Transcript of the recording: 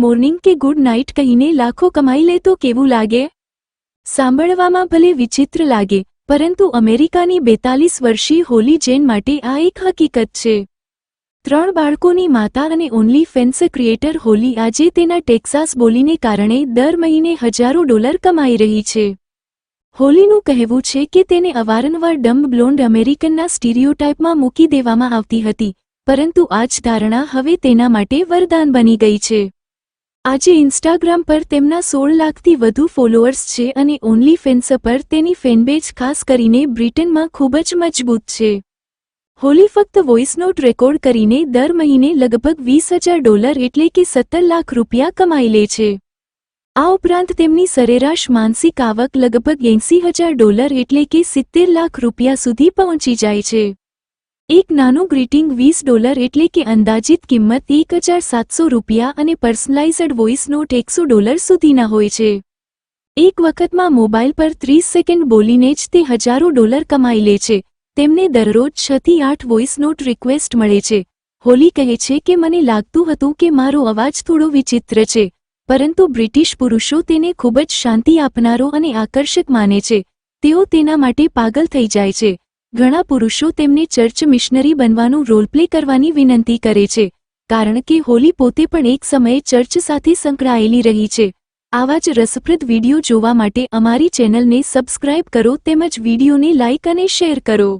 Morning કે good night કહીને લાખો કમાઈ લે તો કેવું લાગે? સાંભળવામાં ભલે વિચિત્ર લાગે, પરંતુ અમેરિકાની 42 વર્ષીય હોલી જેન માટે આ એક હકીકત છે. 3 બાળકોની માતા અને ઓનલી ફેન્સ ક્રિએટર હોલી આજે તેના ટેક્સાસ બોલીને કારણે દર મહિને હજારો ડોલર કમાઈ રહી છે. હોલીનું કહેવું છે કે તેને અવારનવાર ડમ્બ બ્લોન્ડ અમેરિકનના સ્ટીરિયોટાઇપમાં મૂકી દેવામાં આવતી હતી, પરંતુ આ જ ધારણા હવે તેના માટે વરદાન બની ગઈ છે. આજે ઇન્સ્ટાગ્રામ પર તેમના 16 લાખથી વધુ ફોલોઅર્સ છે અને ઓનલી ફેન્સ પર તેની ફેનબેઝ ખાસ કરીને બ્રિટનમાં ખૂબ જ મજબૂત છે. હોલી ફક્ત વોઇસ નોટ રેકોર્ડ કરીને દર મહિને લગભગ $20,000 એટલે કે 17 લાખ રૂપિયા કમાઈ લે છે. આ ઉપરાંત તેમની સરેરાશ માનસિક આવક લગભગ $80,000 એટલે કે 70 લાખ રૂપિયા સુધી પહોંચી જાય છે. એક નાનું ગ્રીટિંગ $20 એટલે કે અંદાજિત કિંમત $1,700 અને પર્સનલાઇઝ્ડ વોઇસ નોટ $100 સુધીના હોય છે. એક વખતમાં મોબાઈલ પર 30 સેકન્ડ બોલીને જ તે હજારો ડોલર કમાઈ લે છે. તેમને દરરોજ 6 થી 8 વોઇસ નોટ રિક્વેસ્ટ મળે છે. હોલી કહે છે કે મને લાગતું હતું કે મારો અવાજ થોડો વિચિત્ર છે, પરંતુ બ્રિટિશ પુરુષો તેને ખૂબ જ શાંતિ આપનારો અને આકર્ષક માને છે. તેઓ તેના માટે પાગલ થઈ જાય છે. ઘણા પુરુષો તેમને ચર્ચ મિશનરી બનવાનું રોલપ્લે કરવાની વિનંતી કરે છે, કારણ કે હોલી પોતે પણ એક સમયે ચર્ચ સાથે સંકળાયેલી રહી છે. આવા જ રસપ્રદ વિડીયો જોવા માટે અમારી ચેનલને સબસ્ક્રાઇબ કરો તેમજ વિડીયોને લાઇક અને શેર કરો.